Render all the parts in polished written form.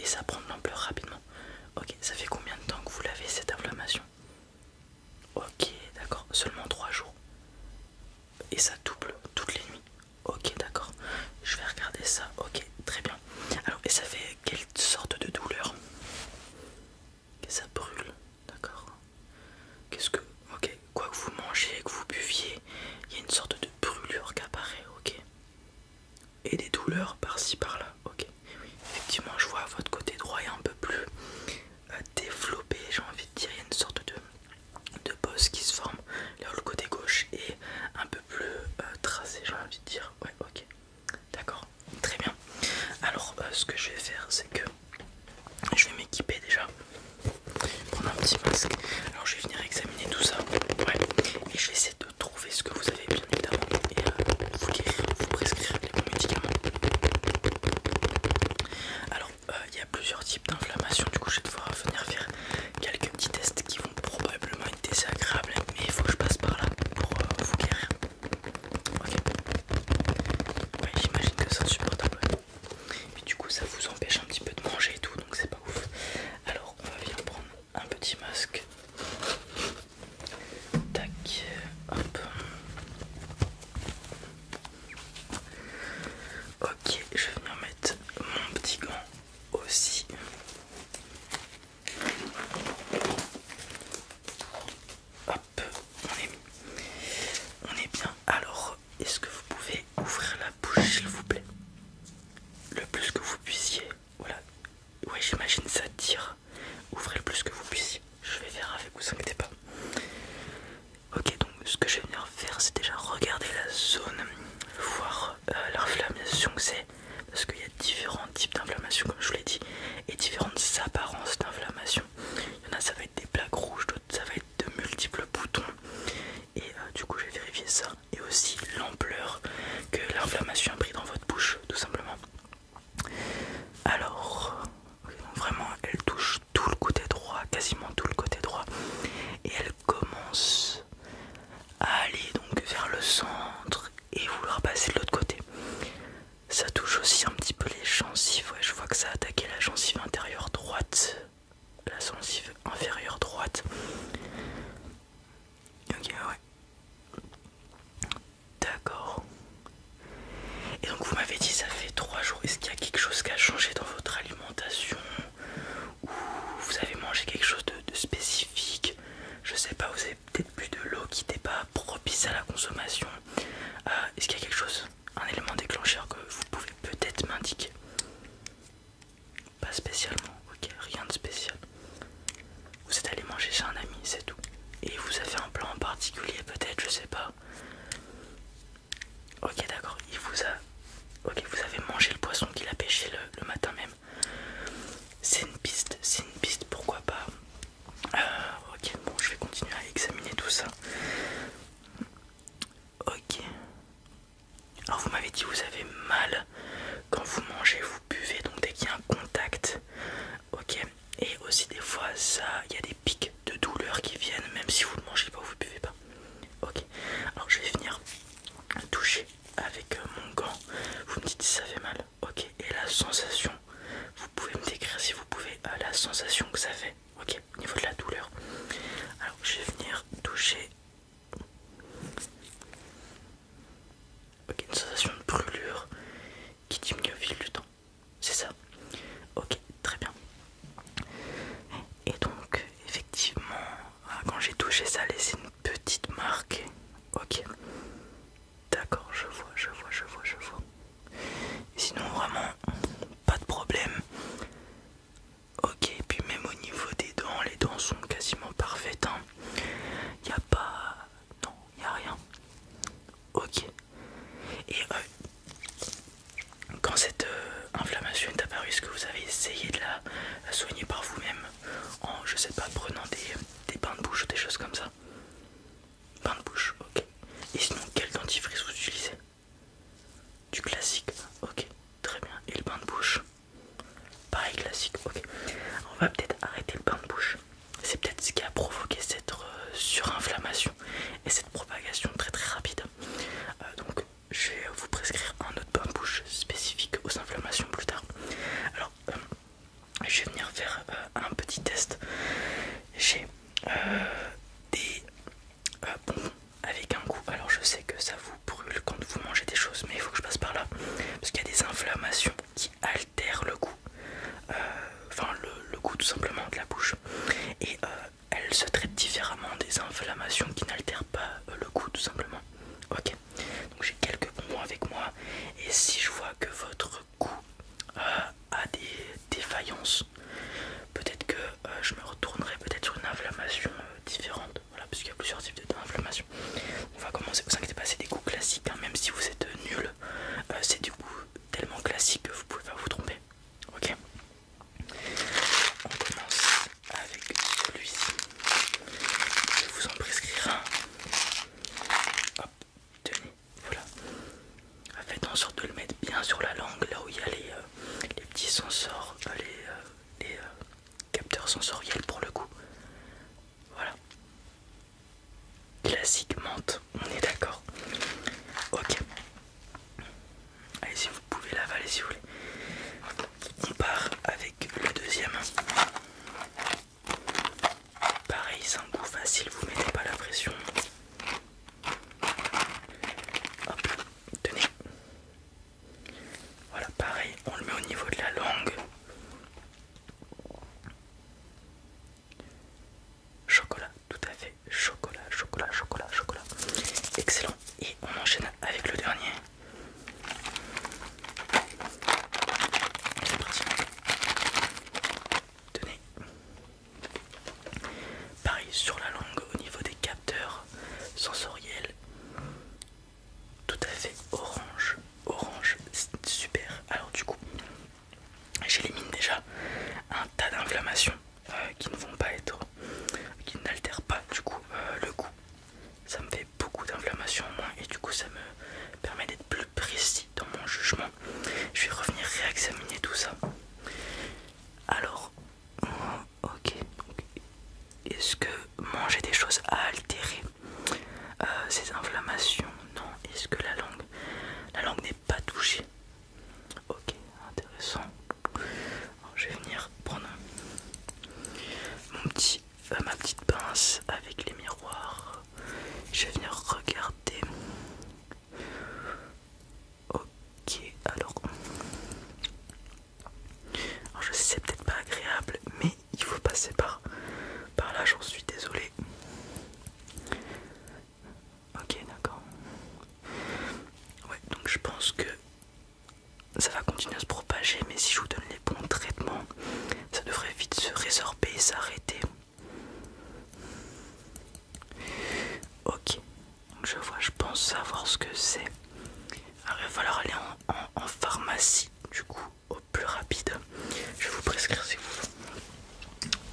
ça prend de l'ampleur rapidement. Ok, ça fait combien de temps que vous l'avez cette inflammation? Ok, d'accord, seulement 3 jours. Et ça double toutes les nuits. Ok, d'accord, je vais regarder ça. Ok, très bien. Alors, et ça fait quelle sorte de douleur? Que ça brûle, d'accord. Qu'est-ce que... Ok, quoi que vous mangez, que vous buviez, il y a une sorte de brûlure qui apparaît, ok. Et des douleurs par-ci par-là, ok. Oui, effectivement, je vois votre côté droit est un peu plus développé, j'ai envie de dire, il y a une sorte de bosse qui se forme. Là où le côté gauche est un peu plus tracé, j'ai envie de dire. Ouais, ok. D'accord, très bien. Alors, ce que je vais faire, c'est que je vais m'équiper déjà. Prendre un petit masque. Alors, je vais venir examiner tout ça. Ouais. Et je vais essayer de trouver ce que vous avez bien évidemment. Et vous guérir, vous prescrire les bons médicaments. Alors, il y a plusieurs types d'inflammation. Du coup, je vais devoir venir faire quelques petits tests qui vont probablement être désagréables. Mais il faut que je passe par là pour vous guérir. Ok. Ouais, j'imagine que c'est insupportable. Puis du coup, ça vous empêche un petit peu de manger et tout, donc c'est pas ouf. Alors, on va venir prendre un petit masque. Tac, hop. Ok, je vais venir mettre mon petit gant aussi. Hop, on est bien. Alors, est-ce que vous pouvez ouvrir la bouche s'il vous plaît? Le plus que vous puissiez. Voilà. Ouais, j'imagine ça tire. Ouvrez le plus que vous puissiez. Je vais faire avec, vous inquiétez pas. Ok, donc ce que je vais venir faire, c'est déjà regarder la zone, voir l'inflammation que c'est, parce qu'il y a différents types d'inflammation, comme je vous l'ai dit, et différentes apparences d'inflammation. Il y en a, ça va être des plaques rouges, d'autres, ça va être de multiples boutons. Et du coup, je vais vérifier ça, et aussi l'ampleur que l'inflammation a pris dans votre bouche, tout simplement. Alors, donc vraiment, elle touche tout le côté droit, quasiment tout le côté droit, et elle commence à aller donc vers le centre et vouloir passer de l'autre côté. Ça touche aussi un petit peu les gencives. Ouais, je vois que ça a attaqué la gencive intérieure droite, la gencive inférieure droite. Ok, ouais. D'accord. Et donc vous m'avez dit ça fait 3 jours. Est-ce qu'il y a quelque chose qui a changé dans votre alimentation? Ou vous avez mangé quelque chose de spécifique? Je sais pas, vous avez peut-être bu de l'eau qui n'était pas propice à la consommation. Est-ce qu'il y a quelque chose, un élément déclencheur que vous pouvez peut-être m'indiquer? Pas spécialement, ok, rien de spécial. Vous êtes allé manger chez un ami, c'est tout. Et vous avez un plan en particulier peut-être, je sais pas. Ok, d'accord, il vous a... Ok, vous avez mangé le poisson qu'il a pêché le matin même. C'est une piste, pourquoi pas. Ok, bon, je vais continuer à examiner tout ça. Ok. Alors vous m'avez dit vous avez mal quand vous mangez, vous buvez, donc dès qu'il y a un contact. Ok. Et aussi des fois ça, il y a des pics de douleur qui viennent même si vous ne mangez pas ou vous ne buvez pas. Ok. Alors je vais venir toucher avec mon gant. Vous me dites si ça fait mal. Ok. Et la sensation, vous pouvez me décrire si vous pouvez la sensation que ça fait. Ok. Au niveau de la douleur. Alors je vais venir toucher. Ok, une sensation de brûlure qui diminue au fil du temps. C'est ça? Ok, très bien. Et donc, effectivement, quand j'ai touché ça a laissé une petite marque. Ok. D'accord, je vois. Et sinon, vraiment, pas de problème. Ok, et puis même au niveau des dents, les dents sont quasiment parfaites. Hein. Y a pas... Non, y a rien. Ok. Et quand cette inflammation est apparue, est-ce que vous avez essayé de la soigner par vous-même en, je sais pas, prenant des bains de bouche ou des choses comme ça? Bains de bouche, ok. Et sinon, quel dentifrice vous utilisez? Du classique, ok, très bien. Et le bain de bouche? Pareil, classique, ok. On va peut-être arrêter le bain de bouche. C'est peut-être ce qui a provoqué cette surinflammation et cette propagation très très rapide. Donc je vais vous prescrire un autre bain de bouche spécifique aux inflammations plus tard. Alors intéressant. Alors, je vais venir prendre ma petite pince avec les miroirs. Je vais venir regarder. Ok, alors je sais c'est peut-être pas agréable, mais il faut passer par là, j'en suis désolé. Ok, d'accord. Ouais, donc je pense que ça va continuer à se propager, mais si je vous donne les bons traitements, ça devrait vite se résorber et s'arrêter. Ok, donc je vois, je pense savoir ce que c'est. Alors il va falloir aller en pharmacie, du coup, au plus rapide. Je vais vous prescrire si vous voulez.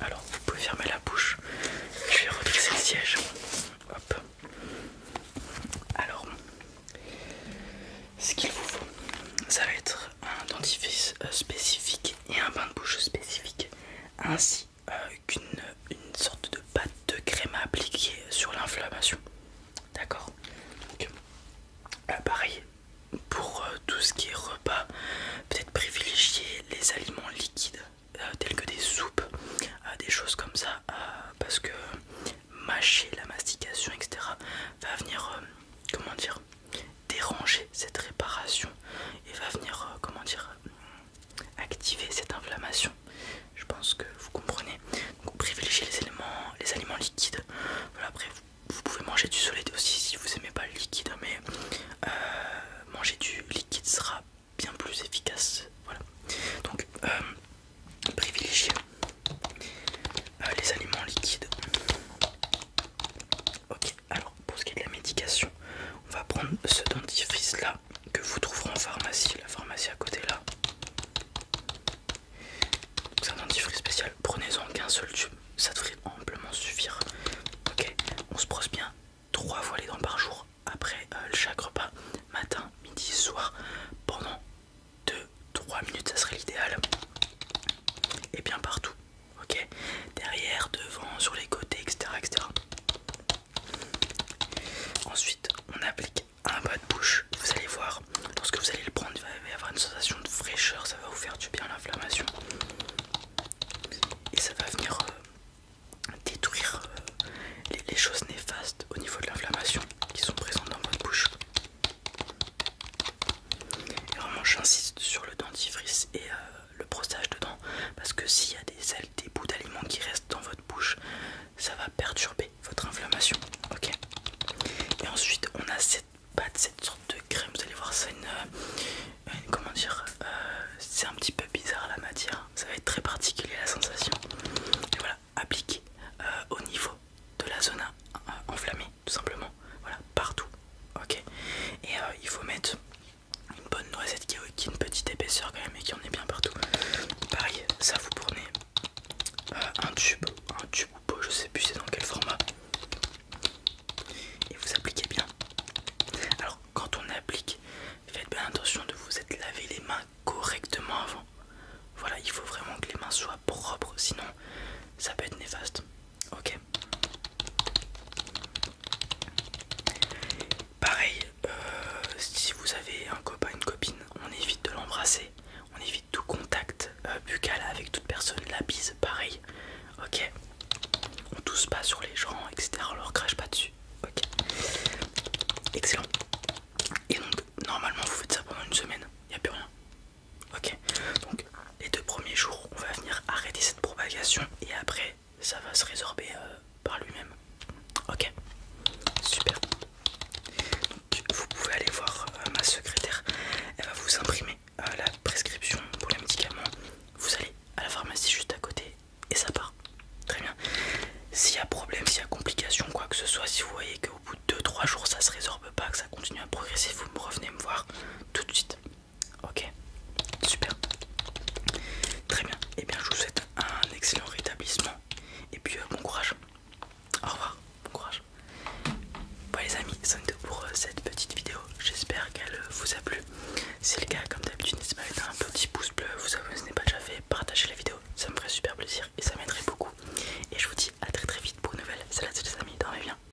Alors vous pouvez fermer la bouche. Je vais redresser le siège. Hop. Alors, ce qu'il vous faut, ça va être un dentifrice spécifique et un bain de bouche spécifique, ainsi qu'une sorte de pâte de crème à appliquer sur l'inflammation. D'accord. Donc, pareil, pour tout ce qui est repas, peut-être privilégier les aliments liquides tels que des soupes, des choses comme ça, parce que mâcher, la mastication, etc. va venir, comment dire, déranger cette réparation et va venir, comment dire, activer cette inflammation. Je pense que vous comprenez. Donc privilégiez les aliments liquides. Voilà, après vous pouvez manger du solide aussi si vous aimez pas le liquide, mais manger du liquide sera bien plus efficace. Voilà. Donc privilégiez les aliments liquides. Ok, alors pour ce qui est de la médication, on va prendre ce dentifrice là que vous trouverez en pharmacie, la pharmacie à côté là. C'est un dentifrice spécial, prenez-en qu'un seul tube, ça devrait amplement suffire. Ok, on se brosse bien 3 fois les dents par jour après chaque repas, matin, midi, soir, pendant 2-3 minutes, ça serait l'idéal. Et bien partout, ok, derrière, devant, sur les côtés, etc. etc. Ensuite, on applique un bas de bouche. Vous allez voir, lorsque vous allez le prendre, il va y avoir une sensation de fraîcheur, ça va vous faire du bien l'inflammation. Et ça va venir détruire les choses néfastes au niveau de l'inflammation qui sont présentes dans votre bouche. Et vraiment, j'insiste sur le dentifrice et le brossage de dents, parce que s'il y a des bouts d'aliments qui restent dans votre bouche, ça va perturber votre inflammation. Ok. Et ensuite, on a cette pâte, cette sorte de crème. Vous allez voir, ça comment dire, c'est un petit peu bizarre la matière. Ça va être très particulier la sensation. Et voilà, appliqué au niveau de la zone enflammée, tout simplement. Voilà, partout. Ok. Et il faut mettre une bonne noisette qui a une petite épaisseur quand même et qui en est bien partout. Pareil, ça vous prenez un tube ou pot, je sais plus c'est dans quel format, et vous appliquez bien. Alors quand on applique, faites bien attention de vous être lavé les mains correctement avant. Voilà, il faut vraiment que les mains soient propres, sinon ça peut être néfaste. Ok. Pareil, si vous avez un copain, une copine, on évite de l'embrasser, on évite tout contact buccal avec toute personne, la bise, pareil. Ok. On tousse pas sur les gens, etc. On leur crache pas dessus. Ok. Excellent. Et donc normalement vous faites ça pendant une semaine, il n'y a plus rien. Ok. Donc les 2 premiers jours, on va venir arrêter cette propagation et après ça va se résorber par lui-même. Ok. Super. Donc vous pouvez aller voir ma secrétaire, elle va vous imprimer la prescription pour les médicaments. Vous allez à la pharmacie juste à côté et ça part. Très bien. S'il y a problème, s'il y a complication, quoi que ce soit, si vous voyez qu'au bout de 2-3 jours ça se résorbe